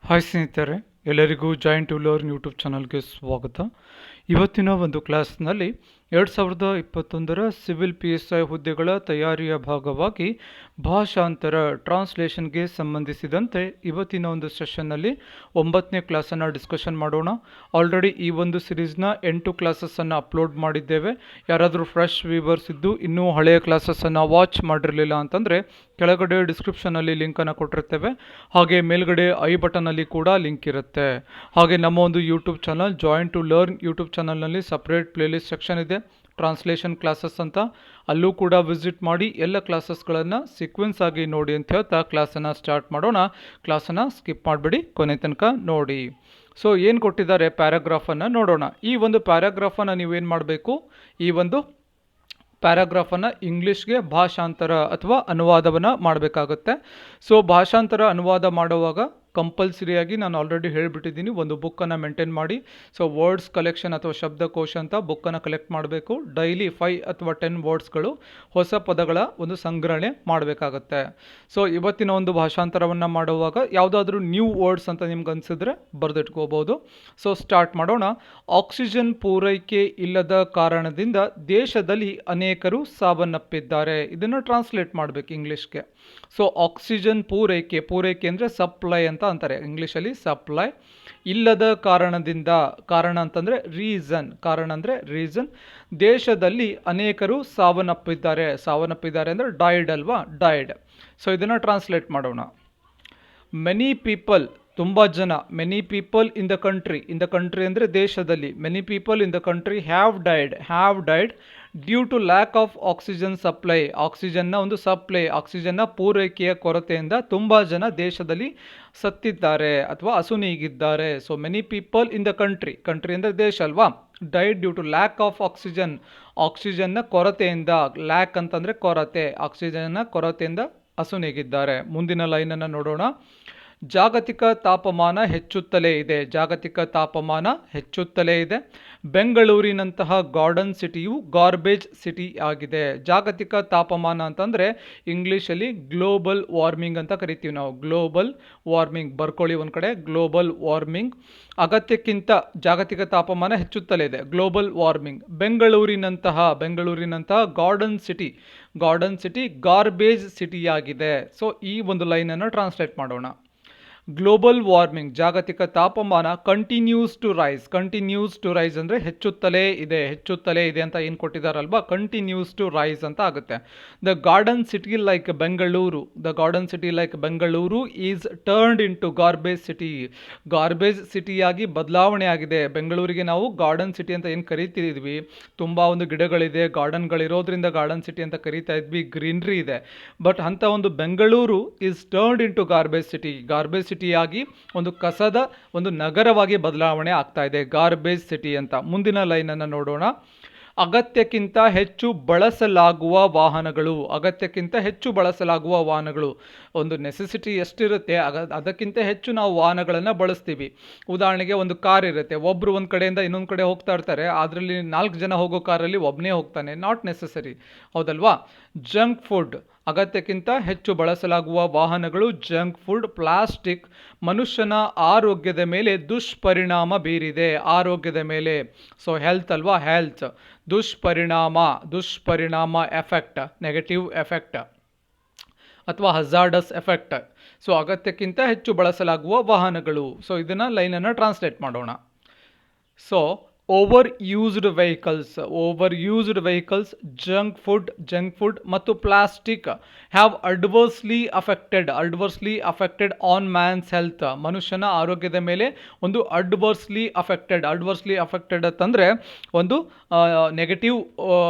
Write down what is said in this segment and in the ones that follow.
Hi ಸ್ನೇಹಿತರೆ, ಎಲ್ಲರಿಗೂ joint to learn YouTube ಚಾನಲ್ಗೆ ಸ್ವಾಗತ. ಇವತ್ತಿನ ಒಂದು ಕ್ಲಾಸ್ನಲ್ಲಿ 2021ರ ಸಿವಿಲ್ PSI ಹುದ್ದೆಗಳ ತಯಾರಿಯ ಭಾಗವಾಗಿ ಭಾಷಾಂತರ ಟ್ರಾನ್ಸ್ಲೇಷನ್ಗೆ ಸಂಬಂಧಿಸಿದಂತೆ ಇವತ್ತಿನ ಒಂದು ಸೆಷನ್ನಲ್ಲಿ 9ನೇ ಕ್ಲಾಸನ್ನು ಡಿಸ್ಕಷನ್ ಮಾಡೋಣ. ಆಲ್ರೆಡಿ ಈ ಒಂದು ಸಿರೀಸ್ನ 8 ಕ್ಲಾಸಸ್ಸನ್ನು ಅಪ್ಲೋಡ್ ಮಾಡಿದ್ದೇವೆ. ಯಾರಾದರೂ ಫ್ರೆಶ್ ವ್ಯೂವರ್ಸ್ ಇದ್ದು ಇನ್ನೂ ಹಳೆಯ ಕ್ಲಾಸಸ್ಸನ್ನು ವಾಚ್ ಮಾಡಿರಲಿಲ್ಲ ಅಂತಂದರೆ ಕೆಳಗಡೆ ಡಿಸ್ಕ್ರಿಪ್ಷನಲ್ಲಿ ಲಿಂಕನ್ನು ಕೊಟ್ಟಿರ್ತೇವೆ. ಹಾಗೆ ಮೇಲ್ಗಡೆ ಐ ಬಟನಲ್ಲಿ ಕೂಡ ಲಿಂಕ್ ಇರುತ್ತೆ. ಹಾಗೆ ನಮ್ಮ ಒಂದು YouTube channel joint to learn YouTube ಚಾನಲ್ನಲ್ಲಿ ಸಪ್ರೇಟ್ ಪ್ಲೇಲಿಸ್ಟ್ ಸೆಕ್ಷನ್ ಇದೆ, ಟ್ರಾನ್ಸ್ಲೇಷನ್ ಕ್ಲಾಸಸ್ ಅಂತ. ಅಲ್ಲೂ ಕೂಡ ವಿಸಿಟ್ ಮಾಡಿ ಎಲ್ಲ ಕ್ಲಾಸಸ್ಗಳನ್ನು ಸೀಕ್ವೆನ್ಸ್ ಆಗಿ ನೋಡಿ ಅಂತ ಹೇಳ್ತಾ ಕ್ಲಾಸನ್ನು ಸ್ಟಾರ್ಟ್ ಮಾಡೋಣ. ಕ್ಲಾಸನ್ನು ಸ್ಕಿಪ್ ಮಾಡಬೇಡಿ, ಕೊನೆ ತನಕ ನೋಡಿ. ಸೊ ಏನು ಕೊಟ್ಟಿದ್ದಾರೆ ಪ್ಯಾರಾಗ್ರಾಫನ್ನು ನೋಡೋಣ. ಈ ಒಂದು ಪ್ಯಾರಾಗ್ರಾಫನ್ನು ನೀವೇನು ಮಾಡಬೇಕು, ಈ ಒಂದು ಪ್ಯಾರಾಗ್ರಾಫನ್ನು ಇಂಗ್ಲೀಷ್ಗೆ ಭಾಷಾಂತರ ಅಥವಾ ಅನುವಾದವನ್ನು ಮಾಡಬೇಕಾಗುತ್ತೆ. ಸೊ ಭಾಷಾಂತರ ಅನುವಾದ ಮಾಡುವಾಗ ಕಂಪಲ್ಸರಿಯಾಗಿ ನಾನು ಆಲ್ರೆಡಿ ಹೇಳಿಬಿಟ್ಟಿದ್ದೀನಿ, ಒಂದು ಬುಕ್ಕನ್ನು ಮೇಂಟೈನ್ ಮಾಡಿ. ಸೊ ವರ್ಡ್ಸ್ ಕಲೆಕ್ಷನ್ ಅಥವಾ ಶಬ್ದಕೋಶ ಅಂತ ಬುಕ್ಕನ್ನು ಕಲೆಕ್ಟ್ ಮಾಡಬೇಕು. ಡೈಲಿ 5 ಅಥವಾ 10 ವರ್ಡ್ಸ್ಗಳು ಹೊಸ ಪದಗಳ ಒಂದು ಸಂಗ್ರಹಣೆ ಮಾಡಬೇಕಾಗತ್ತೆ. ಸೊ ಇವತ್ತಿನ ಒಂದು ಭಾಷಾಂತರವನ್ನು ಮಾಡುವಾಗ ಯಾವುದಾದ್ರೂ ನ್ಯೂ ವರ್ಡ್ಸ್ ಅಂತ ನಿಮ್ಗೆ ಅನಿಸಿದ್ರೆ ಬರೆದಿಟ್ಕೋಬೋದು. ಸೊ ಸ್ಟಾರ್ಟ್ ಮಾಡೋಣ. ಆಕ್ಸಿಜನ್ ಪೂರೈಕೆ ಇಲ್ಲದ ಕಾರಣದಿಂದ ದೇಶದಲ್ಲಿ ಅನೇಕರು ಸಾವನ್ನಪ್ಪಿದ್ದಾರೆ. ಇದನ್ನು ಟ್ರಾನ್ಸ್ಲೇಟ್ ಮಾಡಬೇಕು ಇಂಗ್ಲೀಷ್ಗೆ. ಸೊ ಆಕ್ಸಿಜನ್ ಪೂರೈಕೆ ಅಂದರೆ ಸಪ್ಲೈ ಅಂತ ಅಂತಾರೆ ಇಂಗ್ಲೀಷಲ್ಲಿ, ಸಪ್ಲೈ. ಇಲ್ಲದ ಕಾರಣದಿಂದ, ಕಾರಣ ಅಂತಂದರೆ ರೀಸನ್, ಕಾರಣ ಅಂದರೆ ರೀಸನ್. ದೇಶದಲ್ಲಿ ಅನೇಕರು ಸಾವನ್ನಪ್ಪಿದ್ದಾರೆ ಅಂದರೆ ಡೈಡ್ ಅಲ್ವಾ, ಡೈಡ್. ಸೊ ಇದನ್ನು ಟ್ರಾನ್ಸ್ಲೇಟ್ ಮಾಡೋಣ. ಮೆನಿ ಪೀಪಲ್, ತುಂಬ ಜನ. Many people in the country ಅಂದರೆ ದೇಶದಲ್ಲಿ. Many people in the country have died due to lack of oxygen supply. ಆಕ್ಸಿಜನ್ನ ಒಂದು ಸಪ್ಲೈ, ಆಕ್ಸಿಜನ್ನ ಪೂರೈಕೆಯ ಕೊರತೆಯಿಂದ ತುಂಬ ಜನ ದೇಶದಲ್ಲಿ ಸತ್ತಿದ್ದಾರೆ ಅಥವಾ ಅಸುನೀಗಿದ್ದಾರೆ. So many people in the country ಅಂದರೆ ದೇಶ ಅಲ್ವಾ, died due to lack of ಆಕ್ಸಿಜನ್ನ ಕೊರತೆಯಿಂದ. ಲ್ಯಾಕ್ ಅಂತಂದರೆ ಕೊರತೆ, ಆಕ್ಸಿಜನ್ನ ಕೊರತೆಯಿಂದ ಅಸುನೀಗಿದ್ದಾರೆ. ಮುಂದಿನ ಲೈನನ್ನು ನೋಡೋಣ. ಜಾಗತಿಕ ತಾಪಮಾನ ಹೆಚ್ಚುತ್ತಲೇ ಇದೆ. ಬೆಂಗಳೂರಿನಂತಹ ಗಾರ್ಡನ್ ಸಿಟಿಯು ಗಾರ್ಬೇಜ್ ಸಿಟಿ ಆಗಿದೆ. ಜಾಗತಿಕ ತಾಪಮಾನ ಅಂತಂದರೆ ಇಂಗ್ಲೀಷಲ್ಲಿ ಗ್ಲೋಬಲ್ ವಾರ್ಮಿಂಗ್ ಅಂತ ಕರಿತೀವಿ ನಾವು. ಗ್ಲೋಬಲ್ ವಾರ್ಮಿಂಗ್ ಬರ್ಕೊಳ್ಳಿ ಒಂದು ಕಡೆ, ಗ್ಲೋಬಲ್ ವಾರ್ಮಿಂಗ್. ಅಗತ್ಯಕ್ಕಿಂತ ಜಾಗತಿಕ ತಾಪಮಾನ ಹೆಚ್ಚುತ್ತಲೇ ಇದೆ, ಗ್ಲೋಬಲ್ ವಾರ್ಮಿಂಗ್. ಬೆಂಗಳೂರಿನಂತಹ ಗಾರ್ಡನ್ ಸಿಟಿ ಗಾರ್ಬೇಜ್ ಸಿಟಿಯಾಗಿದೆ. ಸೊ ಈ ಒಂದು ಲೈನನ್ನು ಟ್ರಾನ್ಸ್ಲೇಟ್ ಮಾಡೋಣ. ಗ್ಲೋಬಲ್ ವಾರ್ಮಿಂಗ್, ಜಾಗತಿಕ ತಾಪಮಾನ ಕಂಟಿನ್ಯೂಸ್ ಟು ರೈಸ್ ಅಂದರೆ ಹೆಚ್ಚುತ್ತಲೇ ಇದೆ ಅಂತ ಏನು ಕೊಟ್ಟಿದ್ದಾರಲ್ವಾ, ಕಂಟಿನ್ಯೂಸ್ ಟು ರೈಸ್ ಅಂತ ಆಗುತ್ತೆ. The garden city like Bengaluru is turned into garbage ಸಿಟಿಯಾಗಿ ಬದಲಾವಣೆ ಆಗಿದೆ. ಬೆಂಗಳೂರಿಗೆ ನಾವು ಗಾರ್ಡನ್ ಸಿಟಿ ಅಂತ ಏನು ಕರಿತಿದ್ವಿ, ತುಂಬ ಒಂದು ಗಿಡಗಳಿದೆ, ಗಾರ್ಡನ್ಗಳಿರೋದ್ರಿಂದ ಗಾರ್ಡನ್ ಸಿಟಿ ಅಂತ ಕರಿತಾ ಇದ್ವಿ, ಗ್ರೀನ್ರಿ ಇದೆ. ಬಟ್ ಅಂಥ ಒಂದು Bengaluru is turned into garbage ಸಿಟಿಯಾಗಿ ಒಂದು ಕಸದ ಒಂದು ನಗರವಾಗಿ ಬದಲಾವಣೆ ಆಗ್ತಾ ಇದೆ, ಗಾರ್ಬೇಜ್ ಸಿಟಿ ಅಂತ. ಮುಂದಿನ ಲೈನನ್ನು ನೋಡೋಣ. ಅಗತ್ಯಕ್ಕಿಂತ ಹೆಚ್ಚು ಬಳಸಲಾಗುವ ವಾಹನಗಳು. ಒಂದು ನೆಸೆಸಿಟಿ ಎಷ್ಟಿರುತ್ತೆ ಅದಕ್ಕಿಂತ ಹೆಚ್ಚು ನಾವು ವಾಹನಗಳನ್ನು ಬಳಸ್ತೀವಿ. ಉದಾಹರಣೆಗೆ ಒಂದು ಕಾರ್ ಇರುತ್ತೆ, ಒಬ್ಬರು ಒಂದು ಕಡೆಯಿಂದ ಇನ್ನೊಂದು ಕಡೆ ಹೋಗ್ತಾ ಇರ್ತಾರೆ, ಅದರಲ್ಲಿ 4 ಜನ ಹೋಗೋ ಕಾರಲ್ಲಿ ಒಬ್ಬನೇ ಹೋಗ್ತಾನೆ, ನಾಟ್ ನೆಸೆಸರಿ, ಹೌದಲ್ವಾ. ಜಂಕ್ ಫುಡ್, ಅಗತ್ಯಕ್ಕಿಂತ ಹೆಚ್ಚು ಬಳಸಲಾಗುವ ವಾಹನಗಳು, ಜಂಕ್ ಫುಡ್. ಪ್ಲಾಸ್ಟಿಕ್ ಮನುಷ್ಯನ ಆರೋಗ್ಯದ ಮೇಲೆ ದುಷ್ಪರಿಣಾಮ ಬೀರಿದೆ, ಆರೋಗ್ಯದ ಮೇಲೆ. ಸೊ ಹೆಲ್ತ್ ಅಲ್ವಾ, ಹೆಲ್ತ್. ದುಷ್ಪರಿಣಾಮ ಎಫೆಕ್ಟ್, ನೆಗೆಟಿವ್ ಎಫೆಕ್ಟ್ ಅಥವಾ ಹಜಾರ್ಡಸ್ ಎಫೆಕ್ಟ್. ಸೊ ಅಗತ್ಯಕ್ಕಿಂತ ಹೆಚ್ಚು ಬಳಸಲಾಗುವ ವಾಹನಗಳು. ಸೊ ಇದನ್ನು ಲೈನನ್ನು ಟ್ರಾನ್ಸ್ಲೇಟ್ ಮಾಡೋಣ. So overused vehicles, junk food ಮತ್ತು plastic have adversely affected on man's health. ಮನುಷ್ಯನ ಆರೋಗ್ಯದ ಮೇಲೆ ಒಂದು ಅಡ್ವರ್ಸ್ಲಿ ಅಫೆಕ್ಟೆಡ್ ಅಂತಂದರೆ ಒಂದು ನೆಗೆಟಿವ್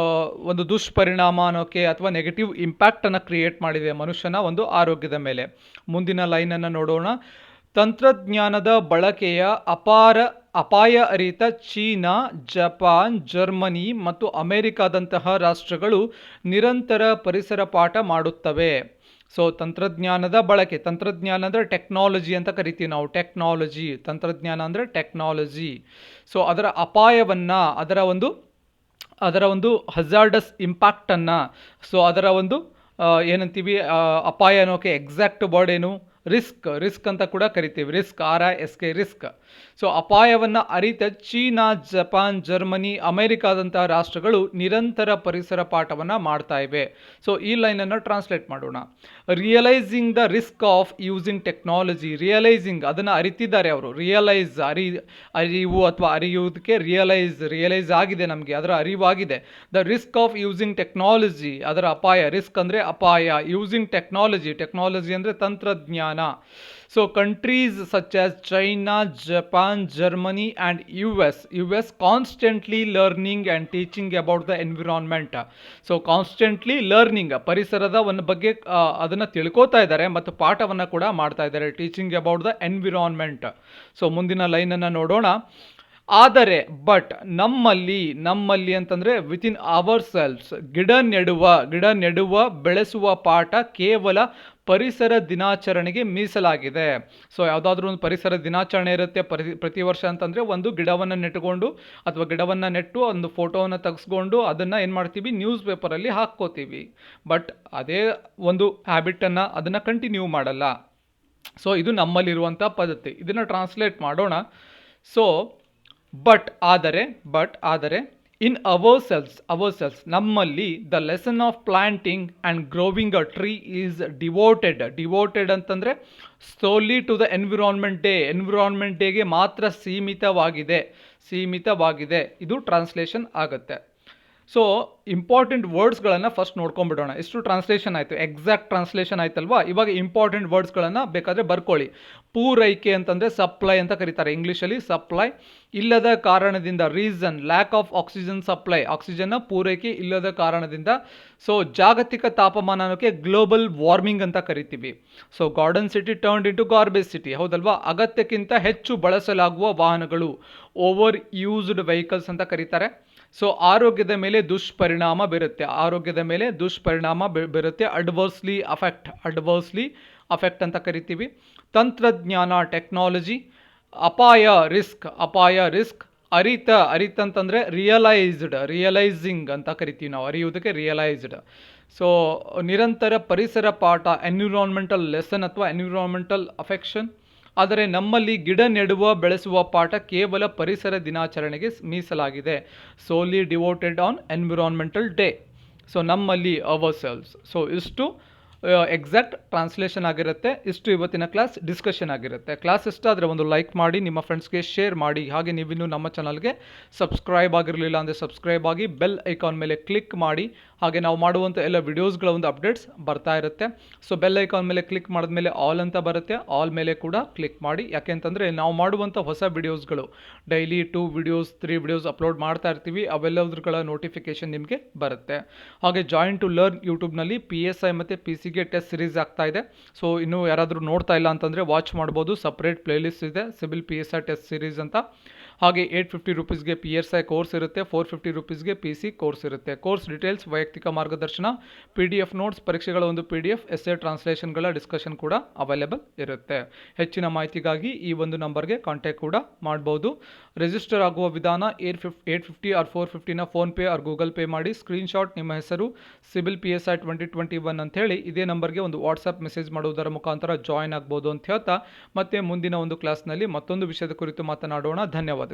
ಒಂದು ದುಷ್ಪರಿಣಾಮ ಅನ್ನೋಕ್ಕೆ ಅಥವಾ ನೆಗೆಟಿವ್ ಇಂಪ್ಯಾಕ್ಟನ್ನು ಕ್ರಿಯೇಟ್ ಮಾಡಿದೆ ಮನುಷ್ಯನ ಒಂದು ಆರೋಗ್ಯದ ಮೇಲೆ. ಮುಂದಿನ ಲೈನನ್ನು ನೋಡೋಣ. ತಂತ್ರಜ್ಞಾನದ ಬಳಕೆಯ ಅಪಾಯ ಅರಿತ ಚೀನಾ, ಜಪಾನ್, ಜರ್ಮನಿ ಮತ್ತು ಅಮೆರಿಕಾದಂತಹ ರಾಷ್ಟ್ರಗಳು ನಿರಂತರ ಪರಿಸರ ಪಾಠ ಮಾಡುತ್ತವೆ. ಸೊ ತಂತ್ರಜ್ಞಾನದ ಬಳಕೆ, ತಂತ್ರಜ್ಞಾನ ಅಂದರೆ ಟೆಕ್ನಾಲಜಿ ಅಂತ ಕರಿತೀವಿ ನಾವು, ತಂತ್ರಜ್ಞಾನ ಅಂದರೆ ಟೆಕ್ನಾಲಜಿ. ಸೊ ಅದರ ಅಪಾಯವನ್ನು, ಅದರ ಒಂದು ಹಜಾರ್ಡಸ್ ಇಂಪ್ಯಾಕ್ಟನ್ನು, ಸೊ ಅದರ ಒಂದು ಏನಂತೀವಿ ಅಪಾಯ ಅನ್ನೋಕ್ಕೆ ಎಕ್ಸಾಕ್ಟ್ ವರ್ಡ್ ಏನು, ರಿಸ್ಕ್ ಅಂತ ಕೂಡ ಕರಿತೀವಿ. RISK risk. ಸೊ ಅಪಾಯವನ್ನು ಅರಿತ ಚೀನಾ, ಜಪಾನ್, ಜರ್ಮನಿ, ಅಮೆರಿಕಾದಂತಹ ರಾಷ್ಟ್ರಗಳು ನಿರಂತರ ಪರಿಸರ ಪಾಠವನ್ನು ಮಾಡ್ತಾ ಇವೆ. ಸೊ ಈ ಲೈನನ್ನು ಟ್ರಾನ್ಸ್ಲೇಟ್ ಮಾಡೋಣ. Realising the risk of using technology. Realising, ಅದನ್ನು ಅರಿತಿದ್ದಾರೆ ಅವರು. ಅರಿವು ಅಥವಾ ಅರಿಯುವುದಕ್ಕೆ ರಿಯಲೈಸ್ ಆಗಿದೆ, ನಮಗೆ ಅದರ ಅರಿವಾಗಿದೆ. The risk of using technology, ಅದರ ಅಪಾಯ. ರಿಸ್ಕ್ ಅಂದರೆ ಅಪಾಯ. ಯೂಸಿಂಗ್ ಟೆಕ್ನಾಲಜಿ ಅಂದರೆ ತಂತ್ರಜ್ಞಾನ. So countries such as China, Japan, Germany and US constantly learning and teaching about the environment. So constantly learning, ಪರಿಸರದ ಒಂದು ಬಗ್ಗೆ ಅದನ್ನು ತಿಳ್ಕೋತಾ ಇದ್ದಾರೆ ಮತ್ತು ಪಾಠವನ್ನು ಕೂಡ ಮಾಡ್ತಾ ಇದ್ದಾರೆ. Teaching about the environment. So ಮುಂದಿನ ಲೈನನ್ನು ನೋಡೋಣ. ಆದರೆ ನಮ್ಮಲ್ಲಿ ಅಂತಂದರೆ ವಿತಿನ್ ಅವರ್ ಸೆಲ್ಫ್ಸ್, ಗಿಡ ನೆಡುವ ಬೆಳೆಸುವ ಪಾಠ ಕೇವಲ ಪರಿಸರ ದಿನಾಚರಣೆಗೆ ಮೀಸಲಾಗಿದೆ. ಸೊ ಯಾವುದಾದ್ರೂ ಒಂದು ಪರಿಸರ ದಿನಾಚರಣೆ ಇರುತ್ತೆ ಪ್ರತಿ ವರ್ಷ ಅಂತಂದರೆ, ಒಂದು ಗಿಡವನ್ನು ನೆಟ್ಟುಕೊಂಡು ಅಥವಾ ಗಿಡವನ್ನು ನೆಟ್ಟು ಒಂದು ಫೋಟೋವನ್ನು ತೆಗೆಸ್ಕೊಂಡು ಅದನ್ನು ಏನು ಮಾಡ್ತೀವಿ, ನ್ಯೂಸ್ ಪೇಪರಲ್ಲಿ ಹಾಕ್ಕೋತೀವಿ. ಬಟ್ ಅದೇ ಒಂದು ಹ್ಯಾಬಿಟನ್ನು ಅದನ್ನು ಕಂಟಿನ್ಯೂ ಮಾಡಲ್ಲ. ಸೊ ಇದು ನಮ್ಮಲ್ಲಿರುವಂಥ ಪದ್ಧತಿ. ಇದನ್ನು ಟ್ರಾನ್ಸ್ಲೇಟ್ ಮಾಡೋಣ. ಸೊ ಆದರೆ ಇನ್ ಅವರ್ ಸೆಲ್ಸ್ ನಮ್ಮಲ್ಲಿ the lesson of planting and growing a tree is devoted ಅಂತಂದರೆ ಸೋಲಿ ಟು ದ ಎನ್ವಿರಾನ್ಮೆಂಟ್ ಡೇಗೆ ಮಾತ್ರ ಸೀಮಿತವಾಗಿದೆ. ಇದು ಟ್ರಾನ್ಸ್ಲೇಷನ್ ಆಗುತ್ತೆ. ಸೊ ಇಂಪಾರ್ಟೆಂಟ್ ವರ್ಡ್ಸ್ಗಳನ್ನು ಫಸ್ಟ್ ನೋಡ್ಕೊಂಡ್ಬಿಡೋಣ. ಎಷ್ಟು ಟ್ರಾನ್ಸ್ಲೇಷನ್ ಆಯಿತು, ಎಕ್ಸಾಕ್ಟ್ ಟ್ರಾನ್ಸ್ಲೇಷನ್ ಆಯ್ತಲ್ವಾ. ಇವಾಗ ಇಂಪಾರ್ಟೆಂಟ್ ವರ್ಡ್ಸ್ಗಳನ್ನು ಬೇಕಾದರೆ ಬರ್ಕೊಳ್ಳಿ. ಪೂರೈಕೆ ಅಂತಂದರೆ ಸಪ್ಲೈ ಅಂತ ಕರೀತಾರೆ ಇಂಗ್ಲೀಷಲ್ಲಿ. ಸಪ್ಲೈ ಇಲ್ಲದ ಕಾರಣದಿಂದ, reason, lack of oxygen supply, ಆಕ್ಸಿಜನ್ನ ಪೂರೈಕೆ ಇಲ್ಲದ ಕಾರಣದಿಂದ. ಸೊ ಜಾಗತಿಕ ತಾಪಮಾನಕ್ಕೆ ಗ್ಲೋಬಲ್ ವಾರ್ಮಿಂಗ್ ಅಂತ ಕರಿತೀವಿ. So garden city turned into garbage city, ಹೌದಲ್ವಾ. ಅಗತ್ಯಕ್ಕಿಂತ ಹೆಚ್ಚು ಬಳಸಲಾಗುವ ವಾಹನಗಳು, ಓವರ್ ಯೂಸ್ಡ್ ವೆಹಿಕಲ್ಸ್ ಅಂತ ಕರೀತಾರೆ. ಸೊ ಆರೋಗ್ಯದ ಮೇಲೆ ದುಷ್ಪರಿಣಾಮ ಬೀರುತ್ತೆ. ಅಡ್ವರ್ಸ್ಲಿ ಅಫೆಕ್ಟ್ ಅಂತ ಕರಿತೀವಿ. ತಂತ್ರಜ್ಞಾನ, ಟೆಕ್ನಾಲಜಿ. ಅಪಾಯ, ರಿಸ್ಕ್. ಅರಿತ ಅಂತಂದರೆ ರಿಯಲೈಸಿಂಗ್ ಅಂತ ಕರಿತೀವಿ ನಾವು. ಅರಿಯುವುದಕ್ಕೆ ರಿಯಲೈಸ್ಡ್. ಸೊ ನಿರಂತರ ಪರಿಸರ ಪಾಠ, ಎನ್ವಿರಾನ್ಮೆಂಟಲ್ ಲೆಸನ್ ಅಥವಾ ಎನ್ವಿರಾನ್ಮೆಂಟಲ್ ಅಫೆಕ್ಷನ್. ಆದರೆ ನಮ್ಮಲ್ಲಿ ಗಿಡ ಬೆಳೆಸುವ ಪಾಠ ಕೇವಲ ಪರಿಸರ ದಿನಾಚರಣೆಗೆ ಮೀಸಲಾಗಿದೆ. Solely devoted on environmental day. So ನಮ್ಮಲ್ಲಿ ಅವರ್ ಸೆಲ್ಸ್. ಸೊ ಇಷ್ಟು ಎಕ್ಸಾಕ್ಟ್ ಟ್ರಾನ್ಸ್ಲೇಷನ್ ಆಗಿರುತ್ತೆ. ಇಷ್ಟು ಇವತ್ತಿನ ಕ್ಲಾಸ್ ಡಿಸ್ಕಷನ್ ಆಗಿರುತ್ತೆ. ಕ್ಲಾಸ್ ಇಷ್ಟ ಆದರೆ ಒಂದು ಲೈಕ್ ಮಾಡಿ, ನಿಮ್ಮ ಫ್ರೆಂಡ್ಸ್ಗೆ ಶೇರ್ ಮಾಡಿ. ಹಾಗೆ ನೀವಿನ್ನೂ ನಮ್ಮ ಚಾನಲ್ಗೆ ಸಬ್ಸ್ಕ್ರೈಬ್ ಆಗಿರಲಿಲ್ಲ ಅಂದರೆ ಸಬ್ಸ್ಕ್ರೈಬ್ ಆಗಿ ಬೆಲ್ ಐಕಾನ್ ಮೇಲೆ ಕ್ಲಿಕ್ ಮಾಡಿ. ಹಾಗೆ ನಾವು ಮಾಡುವಂಥ ಎಲ್ಲ ವಿಡಿಯೋಸ್ಗಳ ಒಂದು ಅಪ್ಡೇಟ್ಸ್ ಬರ್ತಾ ಇರುತ್ತೆ. ಸೊ ಬೆಲ್ ಐಕಾನ್ ಮೇಲೆ ಕ್ಲಿಕ್ ಮಾಡಿದ್ಮೇಲೆ ಆಲ್ ಅಂತ ಬರುತ್ತೆ, ಆಲ್ ಮೇಲೆ ಕೂಡ ಕ್ಲಿಕ್ ಮಾಡಿ. ಯಾಕೆಂತಂದರೆ ನಾವು ಮಾಡುವಂಥ ಹೊಸ ವಿಡಿಯೋಸ್ಗಳು ಡೈಲಿ 2 ವಿಡಿಯೋಸ್ 3 ವಿಡಿಯೋಸ್ ಅಪ್ಲೋಡ್ ಮಾಡ್ತಾ ಇರ್ತೀವಿ. ಅವೆಲ್ಲವುಗಳ ನೋಟಿಫಿಕೇಶನ್ ನಿಮಗೆ ಬರುತ್ತೆ. ಹಾಗೆ ಜಾಯಿನ್ ಟು ಲರ್ನ್ ಯೂಟ್ಯೂಬ್ನಲ್ಲಿ PSI ಮತ್ತು PCಗೆ ಟೆಸ್ಟ್ ಸಿರೀಸ್ ಆಗ್ತಾ ಇದೆ. ಸೊ ಇನ್ನೂ ಯಾರಾದರೂ ನೋಡ್ತಾ ಇಲ್ಲ ಅಂತಂದರೆ ವಾಚ್ ಮಾಡ್ಬೋದು. ಸಪ್ರೇಟ್ ಪ್ಲೇಲಿಸ್ಟ್ ಇದೆ, ಸಿವಿಲ್ PSI ಟೆಸ್ಟ್ ಸಿರೀಸ್ ಅಂತ. ಹಾಗೆ 850 ರೂಪೀಸ್ಗೆ PSI ಕೋರ್ಸ್ ಇರುತ್ತೆ, 450 ರೂಪೀಸ್ಗೆ PC ಕೋರ್ಸ್ ಇರುತ್ತೆ. ಕೋರ್ಸ್ ಡೀಟೇಲ್ಸ್, ವೈಯಕ್ತಿಕ ಮಾರ್ಗದರ್ಶನ, PDF ನೋಟ್ಸ್, ಪರೀಕ್ಷೆಗಳ ಒಂದು PDF, ಎಸ್ಸೆ ಟ್ರಾನ್ಸ್ಲೇಷನ್ಗಳ ಡಿಸ್ಕಷನ್ ಕೂಡ ಅವೈಲೇಬಲ್ ಇರುತ್ತೆ. ಹೆಚ್ಚಿನ ಮಾಹಿತಿಗಾಗಿ ಈ ಒಂದು ನಂಬರ್ಗೆ ಕಾಂಟ್ಯಾಕ್ಟ್ ಕೂಡ ಮಾಡ್ಬೋದು. ರಿಜಿಸ್ಟರ್ ಆಗುವ ವಿಧಾನ 850 ಆರ್ 450ನ ಫೋನ್ಪೇ ಆರ್ ಗೂಗಲ್ ಪೇ ಮಾಡಿ. ಸ್ಕ್ರೀನ್ಶಾಟ್ ನಿಮ್ಮ ಹೆಸರು ಸಿವಿಲ್ PSI 2021 ಅಂತ ಹೇಳಿ ಇದೇ ನಂಬರ್ಗೆ ಒಂದು ವಾಟ್ಸಪ್ ಮೆಸೇಜ್ ಮಾಡುವುದರ ಮುಖಾಂತರ ಜಾಯಿನ್ ಆಗ್ಬೋದು ಅಂತ ಹೇಳ್ತಾ ಮತ್ತೆ ಮುಂದಿನ ಒಂದು ಕ್ಲಾಸ್ನಲ್ಲಿ ಮತ್ತೊಂದು ವಿಷಯದ ಕುರಿತು ಮಾತನಾಡೋಣ. ಧನ್ಯವಾದಗಳು.